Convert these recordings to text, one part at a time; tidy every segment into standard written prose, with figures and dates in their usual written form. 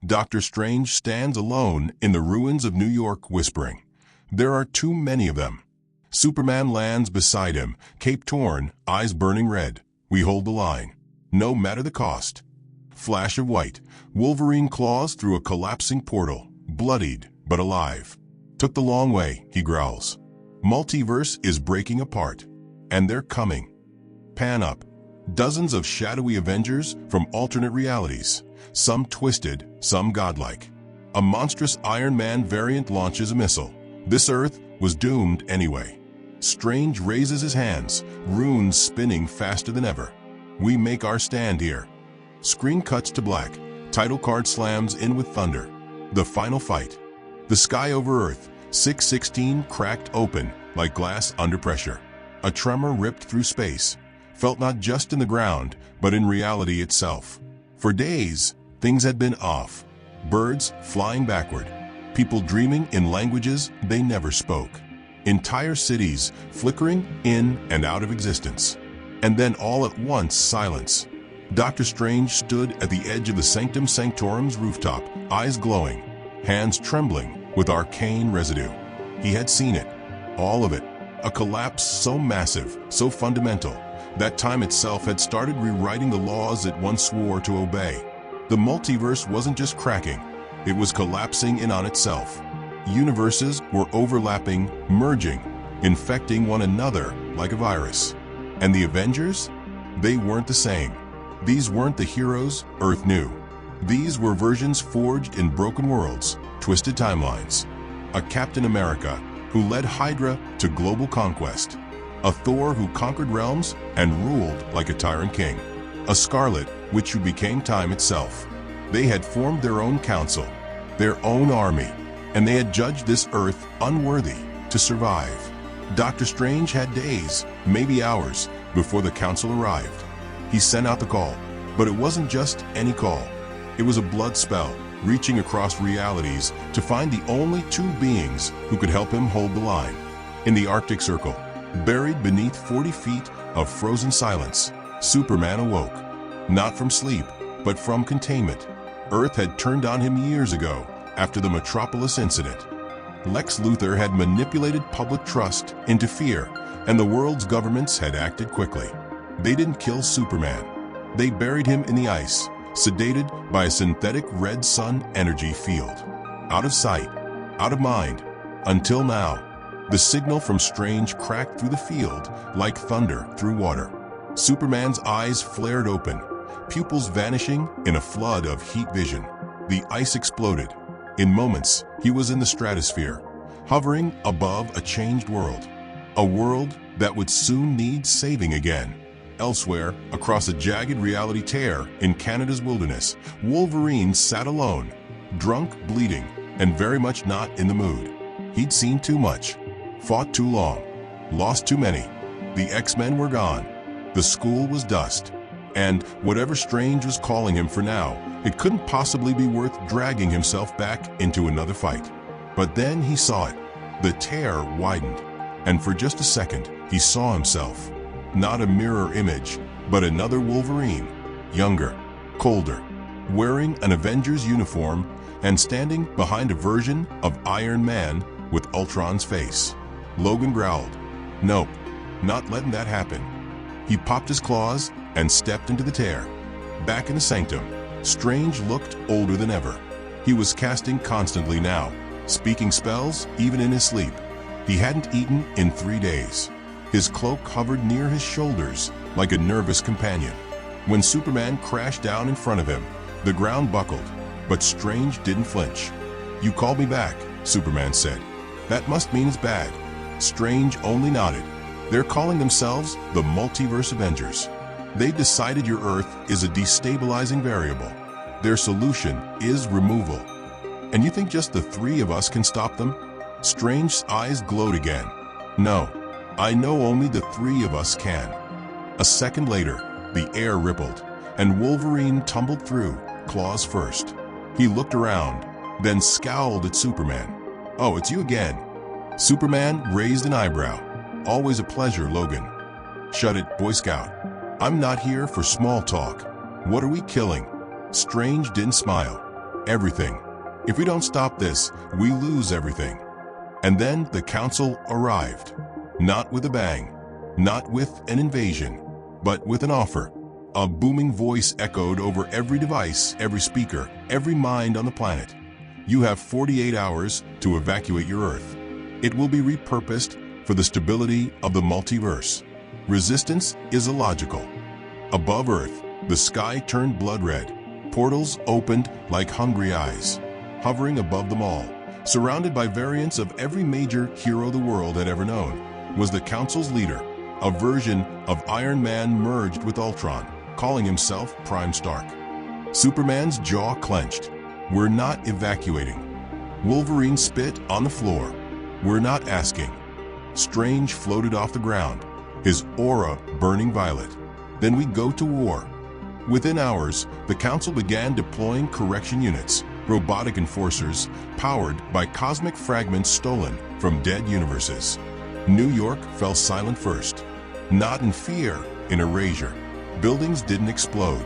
Doctor Strange stands alone in the ruins of New York, whispering, "There are too many of them." Superman lands beside him, cape torn, eyes burning red. "We hold the line, no matter the cost." Flash of white. Wolverine claws through a collapsing portal, bloodied but alive. "Took the long way," he growls. "Multiverse is breaking apart, and they're coming." Pan up. Dozens of shadowy Avengers from alternate realities, some twisted, some godlike. A monstrous Iron Man variant launches a missile. This Earth was doomed anyway. Strange raises his hands, runes spinning faster than ever. "We make our stand here." Screen cuts to black. Title card slams in with thunder. The final fight. The sky over Earth, 616 cracked open like glass under pressure. A tremor ripped through space, felt not just in the ground, but in reality itself. For days, things had been off. Birds flying backward. People dreaming in languages they never spoke. Entire cities flickering in and out of existence. And then all at once, silence. Doctor Strange stood at the edge of the Sanctum Sanctorum's rooftop, eyes glowing, hands trembling with arcane residue. He had seen it, all of it. A collapse so massive, so fundamental, that time itself had started rewriting the laws it once swore to obey. The multiverse wasn't just cracking, it was collapsing in on itself. Universes were overlapping, merging, infecting one another like a virus. And the Avengers? They weren't the same. These weren't the heroes Earth knew. These were versions forged in broken worlds, twisted timelines. A Captain America who led Hydra to global conquest. A Thor who conquered realms and ruled like a tyrant king. A Scarlet who became time itself. They had formed their own council, their own army, and they had judged this Earth unworthy to survive. Doctor Strange had days, maybe hours, before the council arrived. He sent out the call, but it wasn't just any call. It was a blood spell, reaching across realities to find the only two beings who could help him hold the line. In the Arctic Circle, buried beneath 40 feet of frozen silence, Superman awoke. Not from sleep, but from containment. Earth had turned on him years ago, after the Metropolis incident. Lex Luthor had manipulated public trust into fear, and the world's governments had acted quickly. They didn't kill Superman. They buried him in the ice, sedated by a synthetic red sun energy field. Out of sight, out of mind, until now. The signal from Strange cracked through the field like thunder through water. Superman's eyes flared open, pupils vanishing in a flood of heat vision. The ice exploded. In moments, he was in the stratosphere, hovering above a changed world. A world that would soon need saving again. Elsewhere, across a jagged reality tear in Canada's wilderness, Wolverine sat alone, drunk, bleeding, and very much not in the mood. He'd seen too much, fought too long, lost too many. The X-Men were gone. The school was dust. And whatever Strange was calling him for now, it couldn't possibly be worth dragging himself back into another fight. But then he saw it. The tear widened, and for just a second, he saw himself. Not a mirror image, but another Wolverine, younger, colder, wearing an Avengers uniform and standing behind a version of Iron Man with Ultron's face. Logan growled, "Nope, not letting that happen." He popped his claws and stepped into the tear. Back in the Sanctum, Strange looked older than ever. He was casting constantly now, speaking spells even in his sleep. He hadn't eaten in 3 days. His cloak hovered near his shoulders like a nervous companion. When Superman crashed down in front of him, the ground buckled, but Strange didn't flinch. "You called me back," Superman said. "That must mean it's bad." Strange only nodded. "They're calling themselves the Multiverse Avengers. They've decided your Earth is a destabilizing variable. Their solution is removal. And you think just the 3 of us can stop them?" Strange's eyes glowed again. "No, I know only the 3 of us can." A second later, the air rippled, and Wolverine tumbled through, claws first. He looked around, then scowled at Superman. "Oh, it's you again." Superman raised an eyebrow. "Always a pleasure, Logan." "Shut it, Boy Scout. I'm not here for small talk. What are we killing?" Strange didn't smile. Everything. If we don't stop this, we lose everything. And then the council arrived. Not with a bang, not with an invasion, but with an offer. A booming voice echoed over every device, every speaker, every mind on the planet. You have 48 hours to evacuate your Earth. It will be repurposed for the stability of the multiverse. Resistance is illogical. Above Earth, the sky turned blood red. Portals opened like hungry eyes. Hovering above them all, surrounded by variants of every major hero the world had ever known, was the Council's leader, a version of Iron Man merged with Ultron, calling himself Prime Stark. Superman's jaw clenched. We're not evacuating. Wolverine spit on the floor. We're not asking. Strange floated off the ground, his aura burning violet. Then we go to war. Within hours, the Council began deploying correction units, robotic enforcers powered by cosmic fragments stolen from dead universes. New York fell silent first. Not in fear, in erasure. Buildings didn't explode.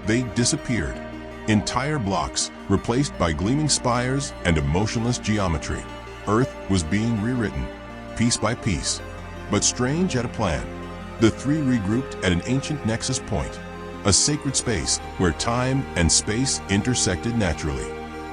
They disappeared. Entire blocks replaced by gleaming spires and emotionless geometry. Earth was being rewritten, piece by piece. But Strange had a plan. The three regrouped at an ancient nexus point, a sacred space where time and space intersected naturally.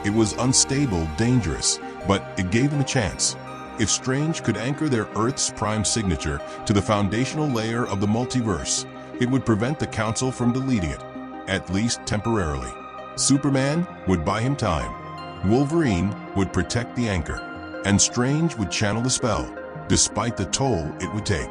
It was unstable, dangerous, but it gave them a chance. If Strange could anchor their Earth's prime signature to the foundational layer of the multiverse, it would prevent the Council from deleting it, at least temporarily. Superman would buy him time. Wolverine would protect the anchor, and Strange would channel the spell, despite the toll it would take.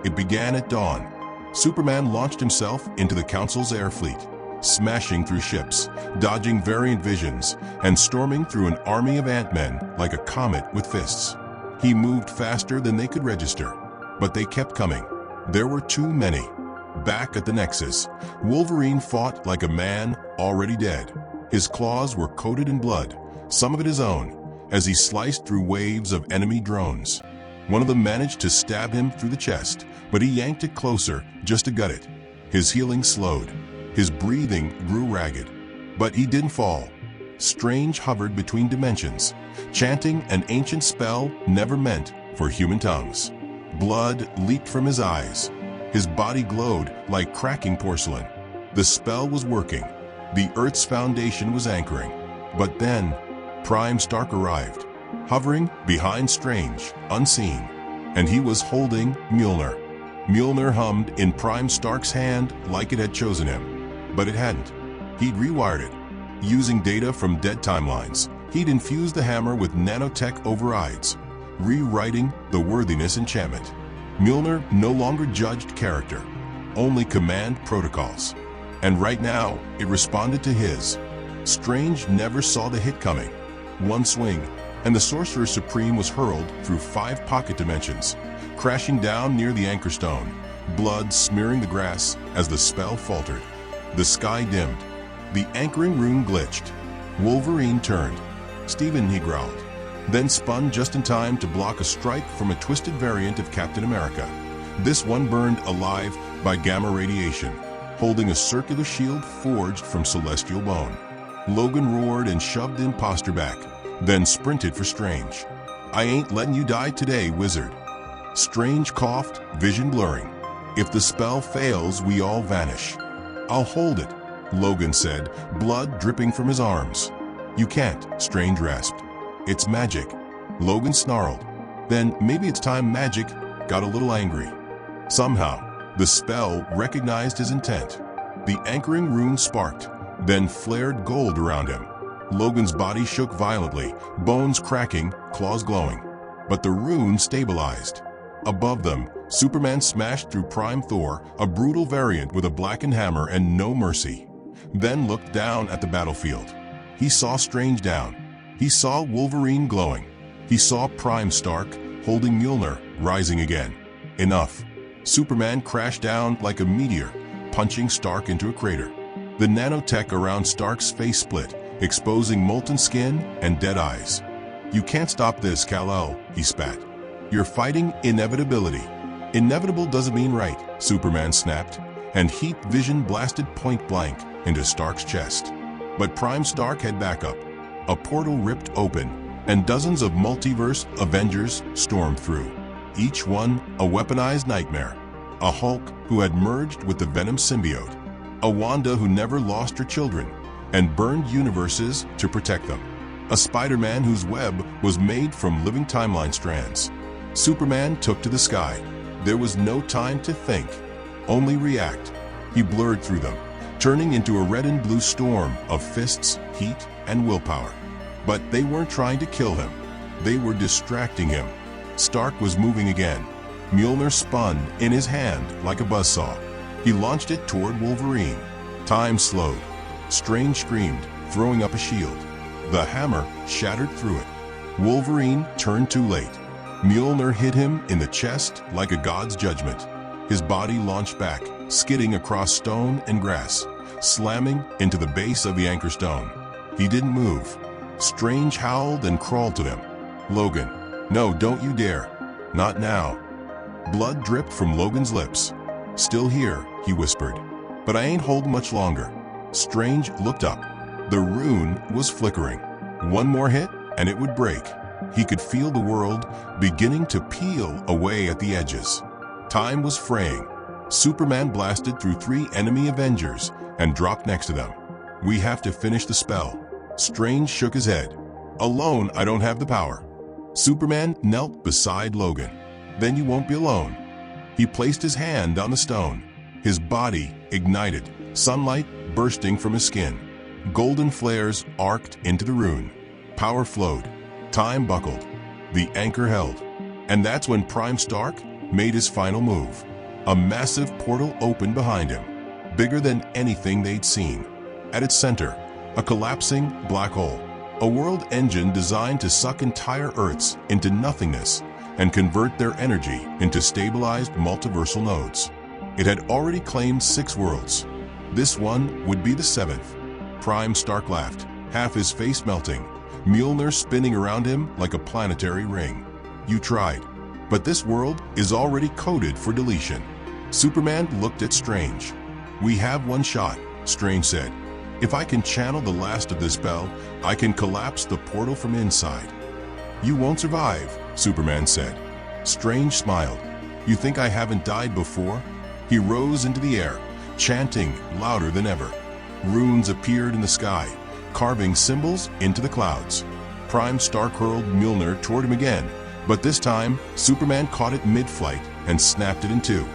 It began at dawn. Superman launched himself into the Council's air fleet, smashing through ships, dodging variant visions, and storming through an army of Ant-Men like a comet with fists. He moved faster than they could register, but they kept coming. There were too many. Back at the Nexus, Wolverine fought like a man already dead. His claws were coated in blood, some of it his own, as he sliced through waves of enemy drones. One of them managed to stab him through the chest, but he yanked it closer just to gut it. His healing slowed. His breathing grew ragged. But he didn't fall. Strange hovered between dimensions, chanting an ancient spell never meant for human tongues. Blood leaped from his eyes. His body glowed like cracking porcelain. The spell was working. The Earth's foundation was anchoring. But then, Prime Stark arrived, hovering behind Strange, unseen, and he was holding Mjolnir. Mjolnir hummed in Prime Stark's hand like it had chosen him, but it hadn't. He'd rewired it. Using data from dead timelines, he'd infused the hammer with nanotech overrides, rewriting the worthiness enchantment. Mjolnir no longer judged character, only command protocols. And right now, it responded to his. Strange never saw the hit coming. One swing, and the Sorcerer Supreme was hurled through 5 pocket dimensions, crashing down near the anchor stone, blood smearing the grass as the spell faltered. The sky dimmed. The anchoring rune glitched. Wolverine turned. "Steven," he growled, then spun just in time to block a strike from a twisted variant of Captain America. This one burned alive by gamma radiation, holding a circular shield forged from celestial bone. Logan roared and shoved the imposter back, then sprinted for Strange. "I ain't letting you die today, wizard." Strange coughed, vision blurring. "If the spell fails, we all vanish." "I'll hold it," Logan said, blood dripping from his arms. "You can't," Strange rasped. "It's magic." Logan snarled. Then maybe it's time magic got a little angry. Somehow, the spell recognized his intent. The anchoring rune sparked, then flared gold around him. Logan's body shook violently, bones cracking, claws glowing. But the rune stabilized. Above them, Superman smashed through Prime Thor, a brutal variant with a blackened hammer and no mercy. Then looked down at the battlefield. He saw Strange down. He saw Wolverine glowing. He saw Prime Stark, holding Mjolnir, rising again. Enough. Superman crashed down like a meteor, punching Stark into a crater. The nanotech around Stark's face split, exposing molten skin and dead eyes. "You can't stop this, Kal-El," he spat. "You're fighting inevitability." "Inevitable doesn't mean right," Superman snapped, and heat vision blasted point blank into Stark's chest. But Prime Stark had backup. A portal ripped open, and dozens of Multiverse Avengers stormed through. Each one a weaponized nightmare. A Hulk who had merged with the Venom symbiote. A Wanda who never lost her children and burned universes to protect them. A Spider-Man whose web was made from living timeline strands. Superman took to the sky. There was no time to think, only react. He blurred through them, turning into a red and blue storm of fists, heat, and willpower. But they weren't trying to kill him. They were distracting him. Stark was moving again. Mjolnir spun in his hand like a buzzsaw. He launched it toward Wolverine. Time slowed. Strange screamed, throwing up a shield. The hammer shattered through it. Wolverine turned too late. Mjolnir hit him in the chest like a god's judgment. His body launched back, skidding across stone and grass, slamming into the base of the anchor stone. He didn't move. Strange howled and crawled to him. "Logan, no, don't you dare. Not now." Blood dripped from Logan's lips. "Still here," he whispered. "But I ain't holding much longer." Strange looked up. The rune was flickering. One more hit, and it would break. He could feel the world beginning to peel away at the edges. Time was fraying. Superman blasted through 3 enemy Avengers and dropped next to them. "We have to finish the spell." Strange shook his head. "Alone, I don't have the power." Superman knelt beside Logan. "Then you won't be alone." He placed his hand on the stone. His body ignited, sunlight bursting from his skin. Golden flares arced into the rune. Power flowed. Time buckled. The anchor held. And that's when Prime Stark made his final move. A massive portal opened behind him, bigger than anything they'd seen. At its center, a collapsing black hole. A world engine designed to suck entire Earths into nothingness and convert their energy into stabilized multiversal nodes. It had already claimed 6 worlds. This one would be the 7th. Prime Stark laughed, half his face melting, Mjolnir spinning around him like a planetary ring. "You tried, but this world is already coded for deletion." Superman looked at Strange. "We have one shot," Strange said. "If I can channel the last of this spell, I can collapse the portal from inside." "You won't survive," Superman said. Strange smiled. "You think I haven't died before?" He rose into the air, chanting louder than ever. Runes appeared in the sky, carving symbols into the clouds. Prime Stark hurled Mjolnir toward him again, but this time Superman caught it mid-flight and snapped it in 2.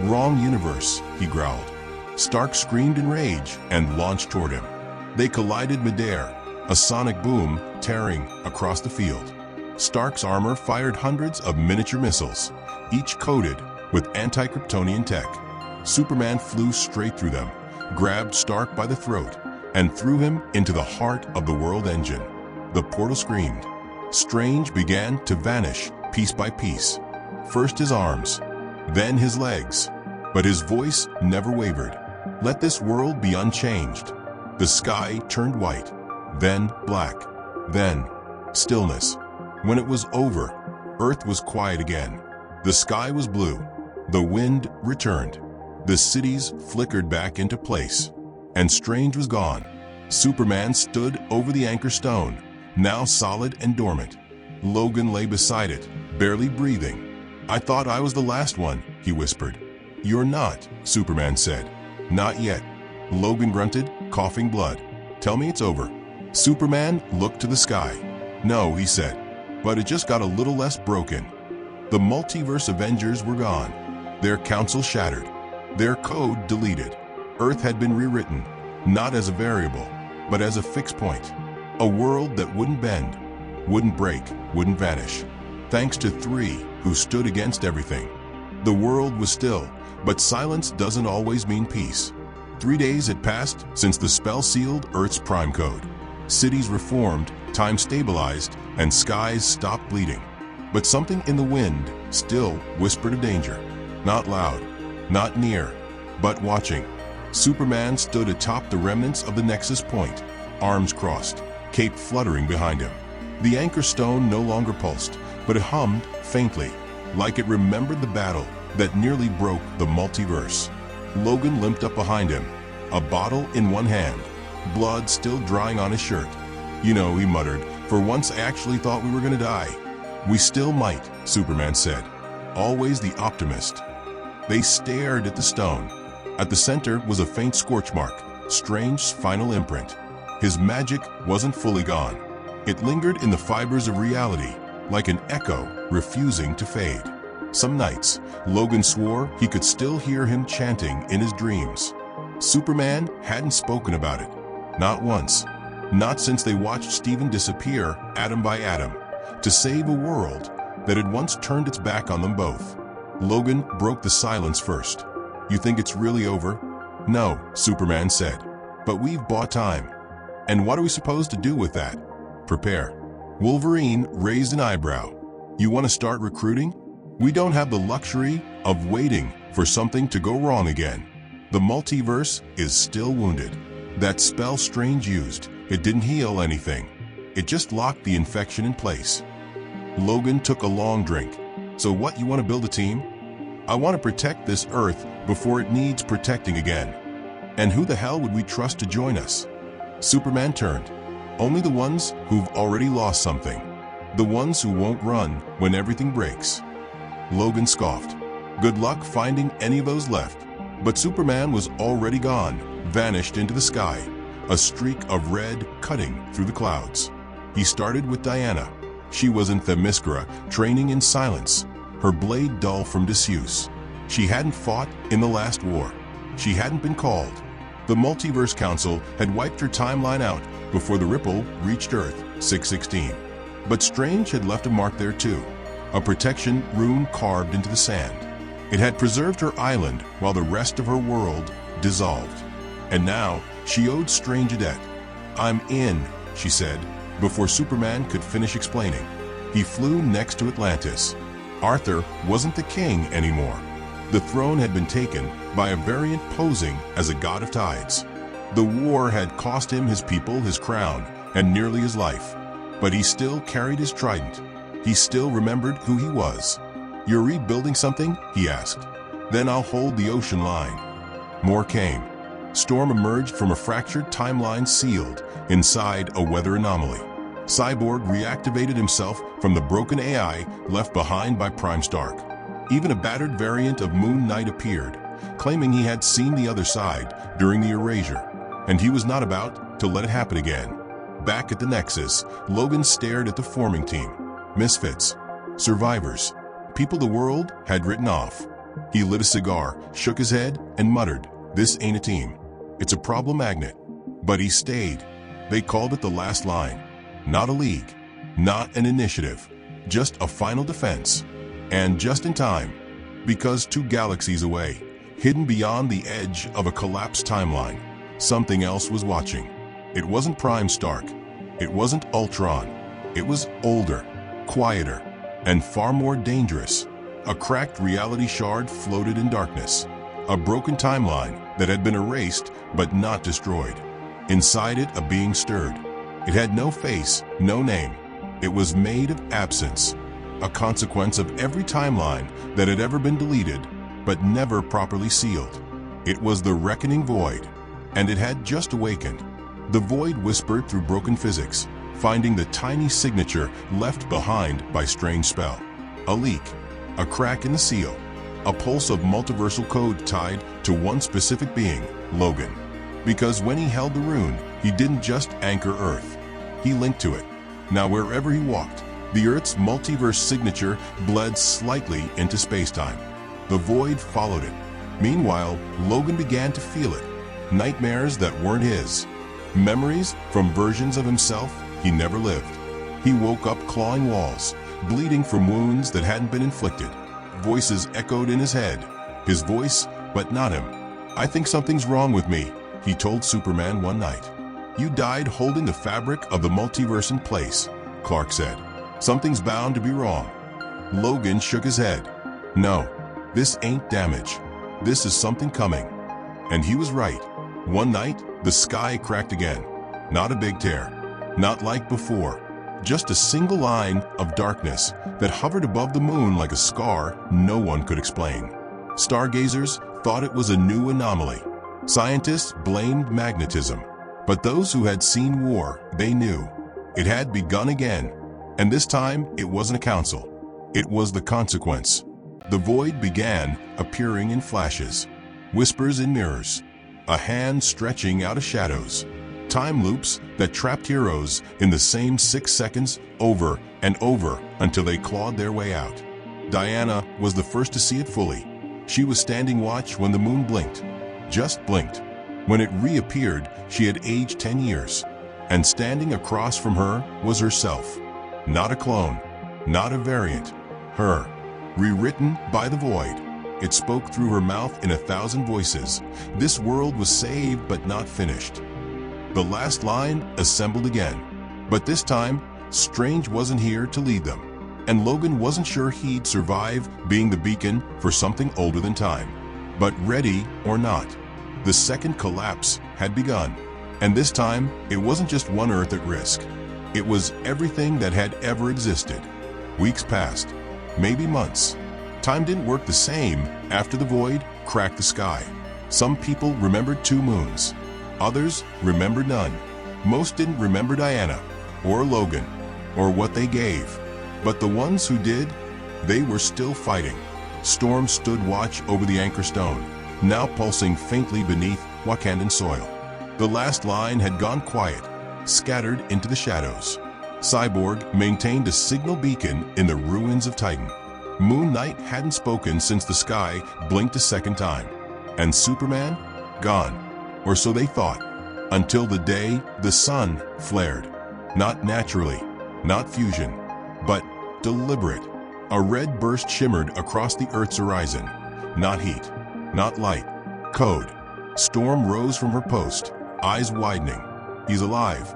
"Wrong universe," he growled. Stark screamed in rage and launched toward him. They collided midair, a sonic boom tearing across the field. Stark's armor fired hundreds of miniature missiles, each coated with anti-Kryptonian tech. Superman flew straight through them, grabbed Stark by the throat, and threw him into the heart of the world engine. The portal screamed. Strange began to vanish piece by piece. First his arms, then his legs, but his voice never wavered. "Let this world be unchanged." The sky turned white, then black, then stillness. When it was over, Earth was quiet again. The sky was blue. The wind returned. The cities flickered back into place. And Strange was gone. Superman stood over the anchor stone, now solid and dormant. Logan lay beside it, barely breathing. "I thought I was the last one," he whispered. "You're not," Superman said. "Not yet." Logan grunted, coughing blood. "Tell me it's over." Superman looked to the sky. "No," he said, "but it just got a little less broken." The Multiverse Avengers were gone. Their council shattered. Their code deleted. Earth had been rewritten, not as a variable, but as a fixed point. A world that wouldn't bend, wouldn't break, wouldn't vanish. Thanks to 3 who stood against everything. The world was still, but silence doesn't always mean peace. 3 days had passed since the spell sealed Earth's prime code. Cities reformed, time stabilized, and skies stopped bleeding. But something in the wind still whispered of danger. Not loud, not near, but watching. Superman stood atop the remnants of the Nexus Point, arms crossed, cape fluttering behind him. The anchor stone no longer pulsed, but it hummed faintly, like it remembered the battle that nearly broke the multiverse. Logan limped up behind him, a bottle in one hand, blood still drying on his shirt. "You know," he muttered, "for once I actually thought we were gonna die." "We still might," Superman said, always the optimist. They stared at the stone. At the center was a faint scorch mark, Strange's final imprint. His magic wasn't fully gone. It lingered in the fibers of reality, like an echo refusing to fade. Some nights, Logan swore he could still hear him chanting in his dreams. Superman hadn't spoken about it. Not once. Not since they watched Stephen disappear, atom by atom, to save a world that had once turned its back on them both. Logan broke the silence first. "You think it's really over?" "No," Superman said. "But we've bought time." "And what are we supposed to do with that?" "Prepare." Wolverine raised an eyebrow. "You want to start recruiting? We don't have the luxury of waiting for something to go wrong again. The multiverse is still wounded. That spell Strange used, it didn't heal anything. It just locked the infection in place." Logan took a long drink. "So what, you want to build a team?" "I want to protect this Earth before it needs protecting again." "And who the hell would we trust to join us?" Superman turned. "Only the ones who've already lost something. The ones who won't run when everything breaks." Logan scoffed. "Good luck finding any of those left." But Superman was already gone, vanished into the sky, a streak of red cutting through the clouds. He started with Diana. She was in Themyscira, training in silence, her blade dull from disuse. She hadn't fought in the last war. She hadn't been called. The Multiverse Council had wiped her timeline out before the ripple reached Earth 616. But Strange had left a mark there too, a protection rune carved into the sand. It had preserved her island while the rest of her world dissolved. And now she owed Strange a debt. "I'm in," she said, before Superman could finish explaining. He flew next to Atlantis. Arthur wasn't the king anymore. The throne had been taken by a variant posing as a god of tides. The war had cost him his people, his crown, and nearly his life. But he still carried his trident. He still remembered who he was. "You're rebuilding something?" he asked. "Then I'll hold the ocean line." More came. Storm emerged from a fractured timeline sealed inside a weather anomaly. Cyborg reactivated himself from the broken AI left behind by Prime Stark. Even a battered variant of Moon Knight appeared, claiming he had seen the other side during the erasure, and he was not about to let it happen again. Back at the Nexus, Logan stared at the forming team. Misfits. Survivors. People the world had written off. He lit a cigar, shook his head, and muttered, "This ain't a team. It's a problem magnet." But he stayed. They called it the last line. Not a league. Not an initiative. Just a final defense. And just in time. Because 2 galaxies away, hidden beyond the edge of a collapsed timeline, something else was watching. It wasn't Prime Stark. It wasn't Ultron. It was older, quieter, and far more dangerous. A cracked reality shard floated in darkness. A broken timeline that had been erased but not destroyed. Inside it, a being stirred. It had no face, no name. It was made of absence, a consequence of every timeline that had ever been deleted but never properly sealed. It was the reckoning void, and it had just awakened. The void whispered through broken physics, finding the tiny signature left behind by Strange's spell. A leak, a crack in the seal, a pulse of multiversal code tied to one specific being, Logan. Because when he held the rune, he didn't just anchor Earth. He linked to it. Now wherever he walked, the Earth's multiverse signature bled slightly into spacetime. The void followed it. Meanwhile, Logan began to feel it. Nightmares that weren't his. Memories from versions of himself he never lived. He woke up clawing walls, bleeding from wounds that hadn't been inflicted. Voices echoed in his head. His voice, but not him. "I think something's wrong with me," he told Superman one night. "You died holding the fabric of the multiverse in place," Clark said. "Something's bound to be wrong." Logan shook his head. "No, this ain't damage. This is something coming." And he was right. One night, the sky cracked again. Not a big tear. Not like before. Just a single line of darkness that hovered above the moon like a scar no one could explain. Stargazers thought it was a new anomaly. Scientists blamed magnetism. But those who had seen war, they knew. It had begun again, and this time it wasn't a council. It was the consequence. The void began appearing in flashes, whispers in mirrors, a hand stretching out of shadows, time loops that trapped heroes in the same 6 seconds over and over until they clawed their way out. Diana was the first to see it fully. She was standing watch when the moon blinked, just blinked. When it reappeared, she had aged 10 years, and standing across from her was herself. Not a clone, not a variant, her, rewritten by the void. It spoke through her mouth in 1,000 voices. This world was saved but not finished. The last line assembled again, but this time, Strange wasn't here to lead them, and Logan wasn't sure he'd survive being the beacon for something older than time. But ready or not, the second collapse had begun, and this time, it wasn't just one Earth at risk. It was everything that had ever existed. Weeks passed, maybe months. Time didn't work the same after the void cracked the sky. Some people remembered 2 moons. Others remembered none. Most didn't remember Diana, or Logan, or what they gave. But the ones who did, they were still fighting. Storm stood watch over the anchor stone, now pulsing faintly beneath Wakandan soil. The last line had gone quiet, scattered into the shadows. Cyborg maintained a signal beacon in the ruins of Titan. Moon Knight hadn't spoken since the sky blinked a second time. And Superman? Gone. Or so they thought. Until the day the sun flared. Not naturally, not fusion, but deliberate. A red burst shimmered across the Earth's horizon. Not heat, not light. Code. Storm rose from her post, eyes widening. He's alive.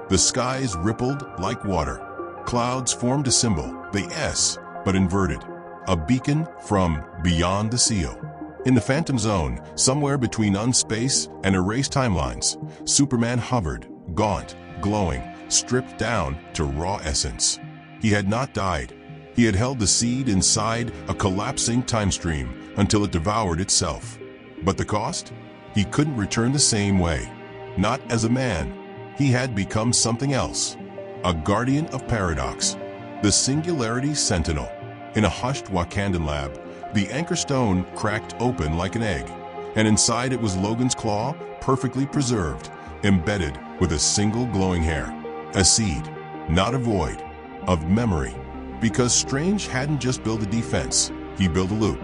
The skies rippled like water. Clouds formed a symbol, the S, but inverted. A beacon from beyond the seal. In the Phantom Zone, somewhere between unspace and erased timelines, Superman hovered, gaunt, glowing, stripped down to raw essence. He had not died. He had held the seed inside a collapsing time stream until it devoured itself. But the cost? He couldn't return the same way. Not as a man. He had become something else. A guardian of paradox. The Singularity Sentinel. In a hushed Wakandan lab, the anchor stone cracked open like an egg, and inside it was Logan's claw, perfectly preserved, embedded with a single glowing hair. A seed, not a void, of memory. Because Strange hadn't just built a defense, he built a loop.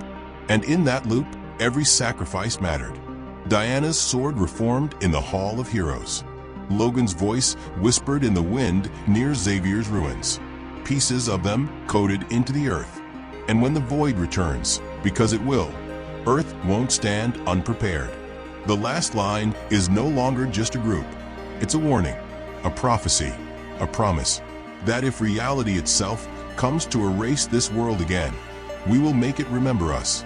And in that loop, every sacrifice mattered. Diana's sword reformed in the Hall of Heroes. Logan's voice whispered in the wind near Xavier's ruins. Pieces of them coded into the earth. And when the void returns, because it will, Earth won't stand unprepared. The last line is no longer just a group. It's a warning, a prophecy, a promise, that if reality itself comes to erase this world again, we will make it remember us.